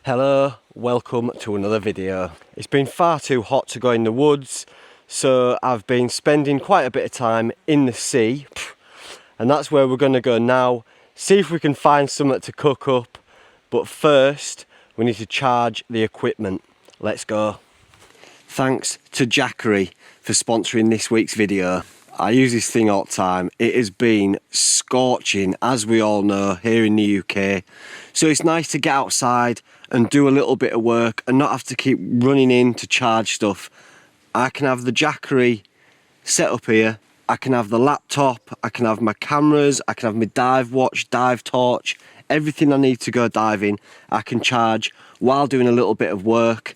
Hello, welcome to another video. It's been far too hot to go in the woods, so I've been spending quite a bit of time in the sea, and that's where we're going to go now. See if we can find something to cook up, but first we need to charge the equipment. Let's go. Thanks to Jackery for sponsoring this week's video. I use this thing all the time. It has been scorching, as we all know, here in the UK. So it's nice to get outside and do a little bit of work and not have to keep running in to charge stuff. I can have the Jackery set up here. I can have the laptop. I can have my cameras. I can have my dive watch, dive torch. Everything I need to go diving, I can charge while doing a little bit of work.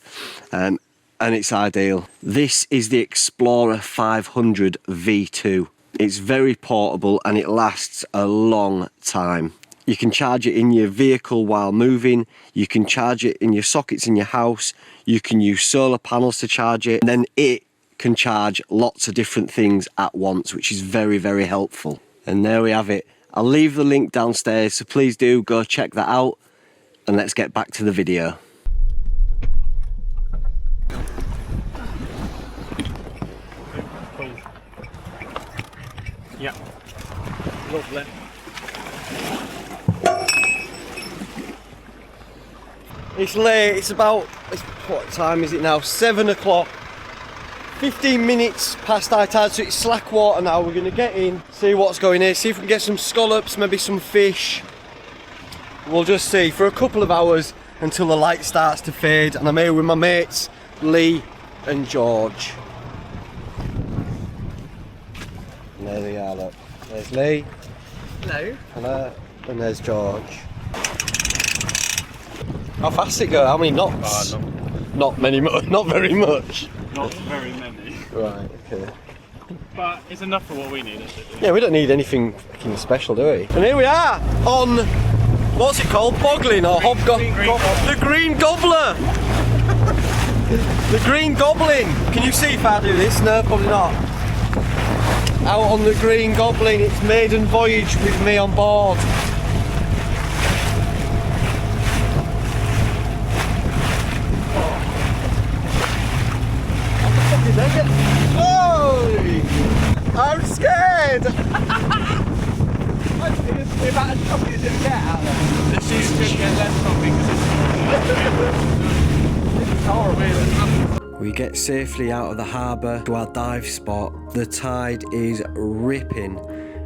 And it's ideal. This is the Explorer 500 V2. It's very portable and it lasts a long time. You can charge it in your vehicle while moving. You can charge it in your sockets in your house. You can use solar panels to charge it. And then it can charge lots of different things at once, which is very, very helpful. And there we have it. I'll leave the link downstairs, so please do go check that out. And let's get back to the video. Yeah, lovely. It's late, what time is it now? 7 o'clock. 15 minutes past high tide, so it's slack water now. We're gonna get in, see what's going in, see if we can get some scallops, maybe some fish. We'll just see for a couple of hours until the light starts to fade, and I'm here with my mates, Lee and George. And there they are, look. There's Lee. Hello. Hello. And there's George. How fast it go? How many knots? Not very much. Not very many. Right, okay. But it's enough for what we need, isn't it? Yeah, we don't need anything fucking special, do we? And here we are on, what's it called? Boggling or hobgoblin? The Green Gobbler! The Green Goblin! Can you see if I do this? No, probably not. Out on the Green Goblin, it's maiden voyage with me on board. Oh! I'm scared! The amount of chocolate you get out there. The shoes should get less chocolate because it's horrible. We get safely out of the harbour to our dive spot. The tide is ripping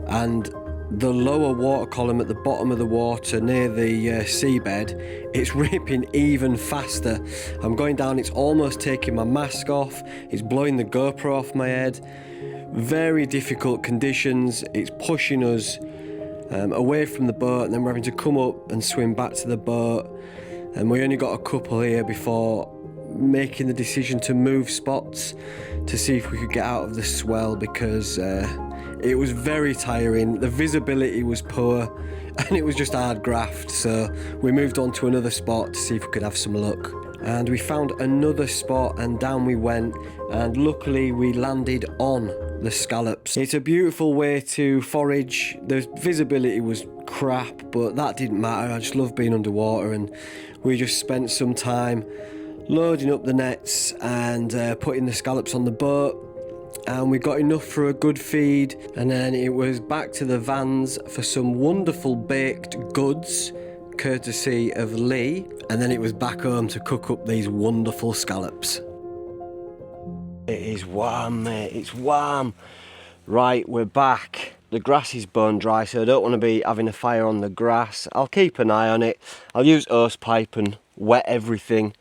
and the lower water column at the bottom of the water near the seabed, it's ripping even faster. I'm going down, it's almost taking my mask off, it's blowing the GoPro off my head. Very difficult conditions, it's pushing us away from the boat, and then we're having to come up and swim back to the boat. And we only got a couple here before making the decision to move spots to see if we could get out of the swell, because it was very tiring, the visibility was poor and it was just hard graft. So we moved on to another spot to see if we could have some luck, and we found another spot and down we went, and luckily we landed on the scallops. It's a beautiful way to forage. The visibility was crap, but that didn't matter. I just love being underwater, and we just spent some time loading up the nets and putting the scallops on the boat, and we got enough for a good feed, and then it was back to the vans for some wonderful baked goods courtesy of Lee, and then it was back home to cook up these wonderful scallops. It is warm, mate, it's warm. Right, we're back. The grass is bone dry, so I don't want to be having a fire on the grass. I'll keep an eye on it. I'll use hose pipe and wet everything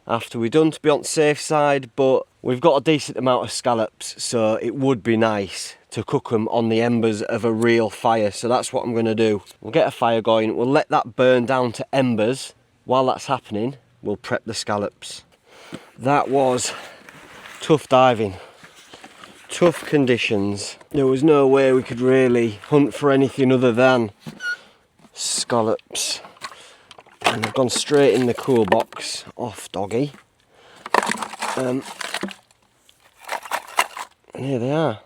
after we're done to be on the safe side, but we've got a decent amount of scallops, so it would be nice to cook them on the embers of a real fire. So that's what I'm going to do. We'll get a fire going, we'll let that burn down to embers. While that's happening, we'll prep the scallops. That was tough diving, tough conditions. There was no way we could really hunt for anything other than scallops. And I've gone straight in the cool box off doggy. And here they are.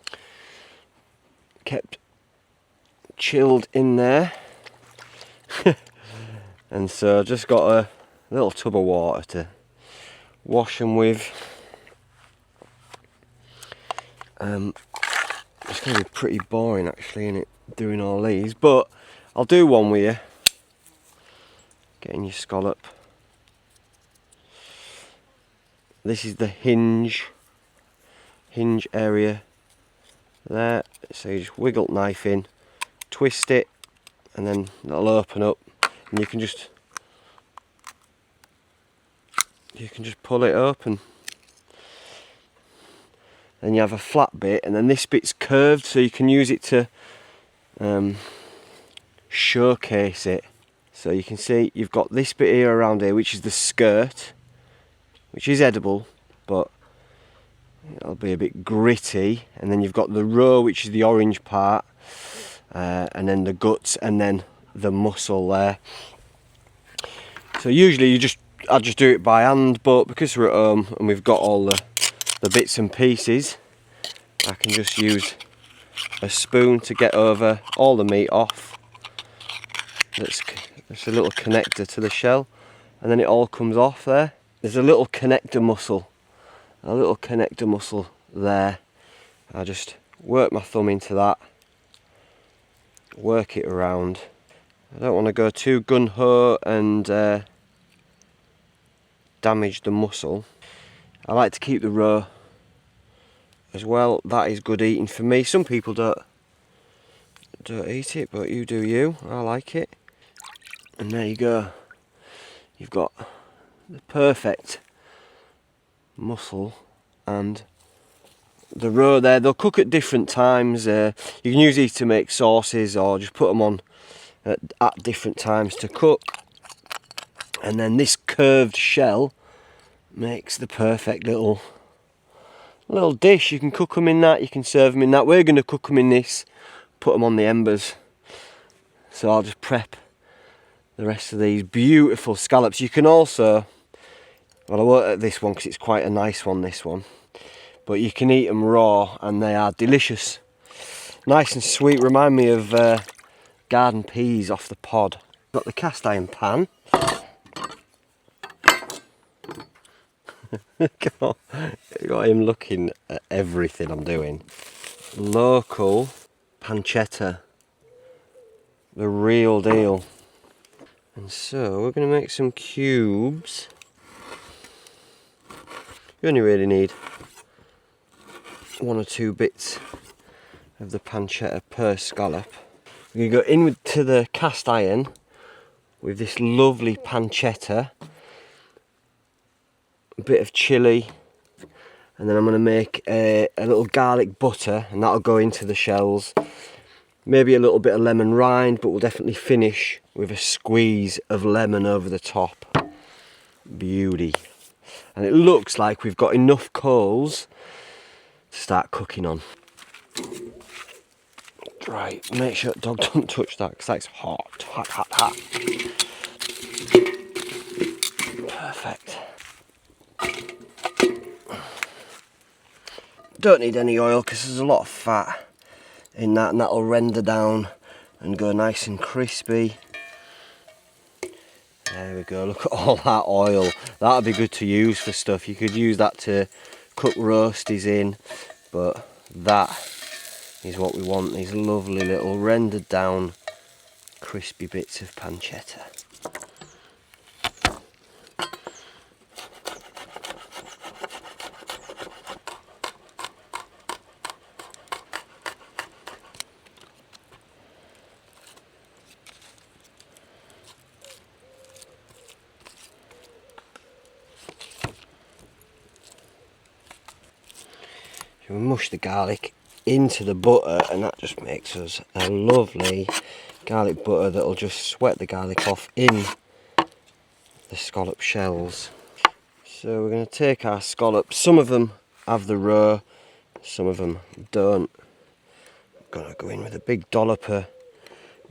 Kept chilled in there. And so just got a little tub of water to wash them with. It's going to be pretty boring actually, isn't it, doing all these, but I'll do one with you. Getting your scallop. This is the hinge area there, so you just wiggle the knife in, twist it, and then it'll open up, and you can just pull it open. Then you have a flat bit, and then this bit's curved, so you can use it to showcase it. So you can see you've got this bit here around here, which is the skirt, which is edible, but it'll be a bit gritty. And then you've got the roe, which is the orange part, and then the guts, and then the muscle there. So usually I just do it by hand, but because we're at home and we've got all the bits and pieces, I can just use a spoon to get over all the meat off. That's a little connector to the shell, and then it all comes off there. There's a little connector muscle there. I just work my thumb into that, work it around. I don't want to go too gun-ho and damage the muscle. I like to keep the roe as well. That is good eating for me. Some people don't eat it, but you do you. I like it. And there you go. You've got the perfect muscle and the roe there. They'll cook at different times. You can use these to make sauces, or just put them on at different times to cook. And then this curved shell makes the perfect little dish. You can cook them in that, you can serve them in that. We're going to cook them in this, put them on the embers. So I'll just prep the rest of these beautiful scallops. You can also, well, I won't at this one because it's quite a nice one, this one, but you can eat them raw and they are delicious. Nice and sweet, remind me of garden peas off the pod. Got the cast iron pan. Got him looking at everything I'm doing. Local pancetta, the real deal. And so we're going to make some cubes. You only really need 1 or 2 bits of the pancetta per scallop. We're going to go to the cast iron with this lovely pancetta, a bit of chilli, and then I'm going to make a little garlic butter, and that'll go into the shells. Maybe a little bit of lemon rind, but we'll definitely finish with a squeeze of lemon over the top. Beauty. And it looks like we've got enough coals to start cooking on. Right, make sure the dog don't touch that because that's hot, hot, hot, hot. Perfect. Don't need any oil because there's a lot of fat in that, and that'll render down and go nice and crispy. There we go, look at all that oil. That'll be good to use for stuff. You could use that to cook roasties in, but that is what we want, these lovely little rendered down crispy bits of pancetta. We mush the garlic into the butter, and that just makes us a lovely garlic butter that'll just sweat the garlic off in the scallop shells. So we're going to take our scallops. Some of them have the roe, some of them don't. I'm going to go in with a big dollop of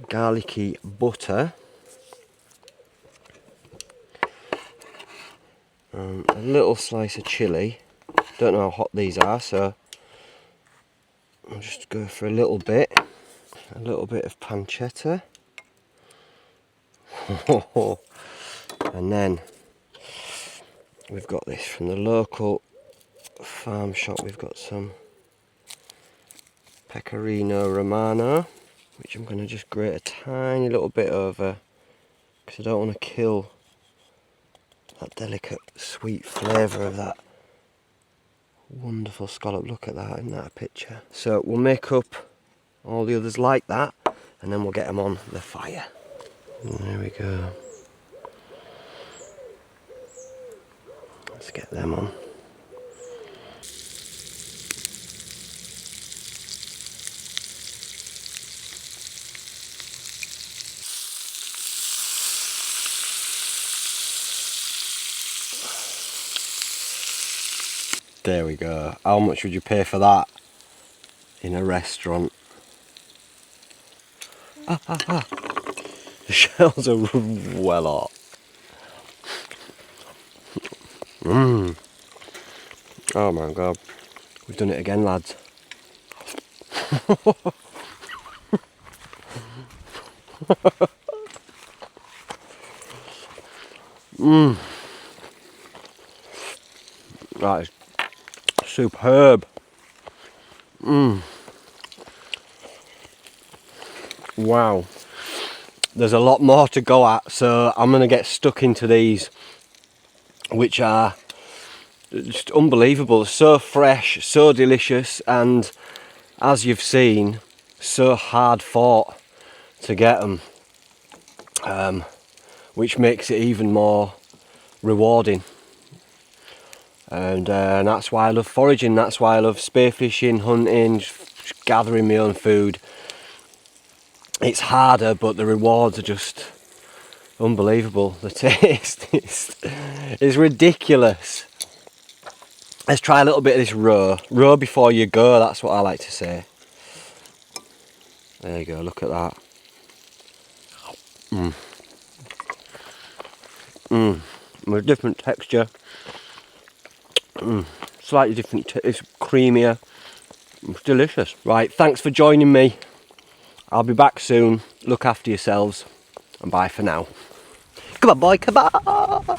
garlicky butter. And a little slice of chilli. Don't know how hot these are, so I'll just go for a little bit of pancetta. And then We've got this from the local farm shop. We've got some Pecorino Romano, which I'm going to just grate a tiny little bit over because I don't want to kill that delicate sweet flavour of that wonderful scallop. Look at that, isn't that a picture? So we'll make up all the others like that, and then we'll get them on the fire. And there we go. Let's get them on. There we go. How much would you pay for that in a restaurant? The shells are well hot. Oh my god. We've done it again, lads. That is superb. Wow. There's a lot more to go at, so I'm going to get stuck into these, which are just unbelievable. So fresh, so delicious, and as you've seen, so hard fought to get them, which makes it even more rewarding. And that's why I love foraging, that's why I love spearfishing, hunting, just gathering my own food. It's harder, but the rewards are just unbelievable. The taste is ridiculous. Let's try a little bit of this roe. Roe before you go, that's what I like to say. There you go, look at that. With a different texture. Slightly different, it's creamier. It's delicious. Right, thanks for joining me. I'll be back soon. Look after yourselves, and bye for now. Come on, boy, come on!